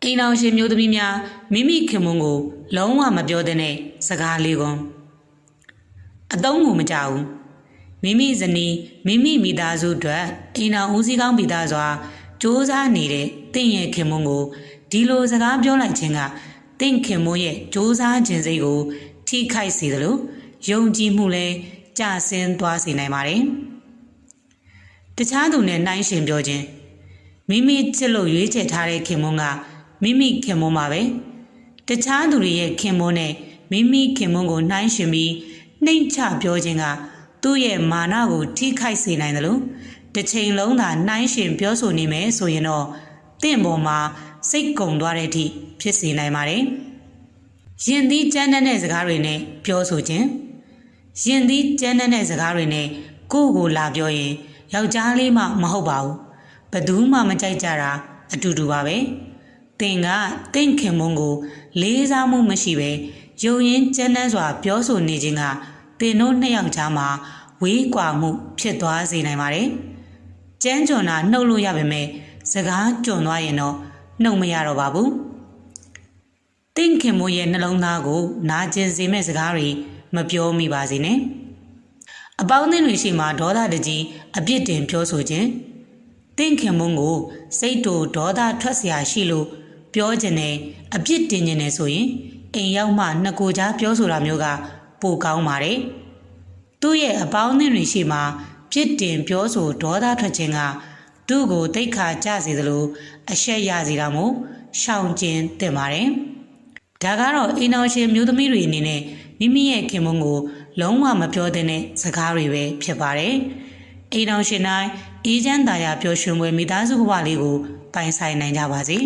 အိမ်အောင်ရှင်မျိုးသမီးများမိမိခင်မွန်းကိုလုံးဝမပြောတဲ့စကားလေးကွန်အသုံးကိုမကြဘူးမိမိဇနီးမိမိမိသားစုအတွက်အိမ်အောင်ဦးစီးကောင်းပြီးသားစွာစူးစမ်းနေတဲ့တင့်ရဲ့ခင်မွန်းကိုဒီလိုစကားပြောလိုက်ခြင်းကတင့်ခင်မွန်းရဲ့စူးစမ်းခြင်းစိတ်ကိုထိခိုက်စေတယ်လို့ယုံကြည်မှုလည်းကျဆင်းသွားစေနိုင်ပါတယ်တခြားသူနဲ့နှိုင်းယှဉ်ပြောခြင်းမိမိချစ်လို့ရွေးချယ်ထားတဲ့ခင်မွန်းကမိမိခင်မွန်းပါပဲတခြားသူတွေရဲ့ခင်မွန်းနဲ့မိမိခင်မွန်းကိုနှိုင်းယှဉ်ပြီးနှိမ့်ချပြောခြင်းကသူ့ရဲ့မာနကိုထိခိုက်စေနိုင်တယ်လို့တစ်ချိန်လုံးသာနှိုင်းယှဉ်ပြောဆိုနေမယ်ဆိုရင်တော့တင့်ပေါ်မှာစိတ်ကုန်သွားတဲ့အထိဖြစ်စေနိုင်ပါတယ်ရင်သီးကြမ်းတဲ့စကားတွေနဲ့ပြောဆိုခြင်းရင်သီးကြမ်းတဲ့စကားတွေနဲ့ကိုယ့်ကိုလာပြောရင်ယောက်ျားလေးမှမဟုတ်ပါဘူးဘယ်သူမှမကြိုက်ကြတာအတူတူပါပဲသင်ကတင့်ခင်မွန်းကိုလေးစားမှုမရှိပဲယုံရင်ကြမ်းတမ်းစွာပြောဆိုနေခြင်းကသင်တို့နှစ်ယောက်ကြားမှာဝေးကွာမှုဖြစ်သွားစေနိုင်ပါတယ်ကြမ်းကြွန်တာနှုတ်လို့ရပါမယ်စကားကြွန်သွားရင်တော့နှုတ်မရတော့ပါဘူးတင့်ခင်မွန်းရဲ့နှလုံးသားကိုနာကျင်စေမဲ့စကားတွေမပြောမိပါစေနဲ့အပေါင်းအသင်းတွေရှိမှဒေါသတကြီးအပြစ်တင်ပြောဆိုခြင်းတင့်ခင်မွန်းကိုစိတ်တူဒေါသထွက်เสียရှိလို့ပြောခြင်းနဲ့အပြစ်တင်ခြင်းနဲ့ဆိုရင်အိမ်ရောက်မှနှစ်ကိုယ်ကြားပြောဆိုတာမျိုးကပိုကောင်းပါတယ်သူ့ရဲ့အပေါင်းအသင်းတွေရှိမှပြစ်တင်ပြောဆိုဒေါသထွက်ခြင်းကသူ့ကိုတိတ်ခါကြစေသလိုအရှက်ရစေတာမို့ရှောင်ကျဉ်တင်ပါတယ်ဒါကတော့အိမ်အောင်ရှင်မျိုးသမီးတွေအနေနဲ့မိမိရဲ့ခင်မွန်းကိုလုံးဝမပြောတဲ့စကားတွေပဲဖြစ်ပါတယ်အိမ်အောင်ရှင်တိုင်းအေးချမ်းသာယာပျော်ရွှင်ပွဲမိသားစုဘဝလေးကိုပိုင်ဆိုင်နိုင်ကြပါစေ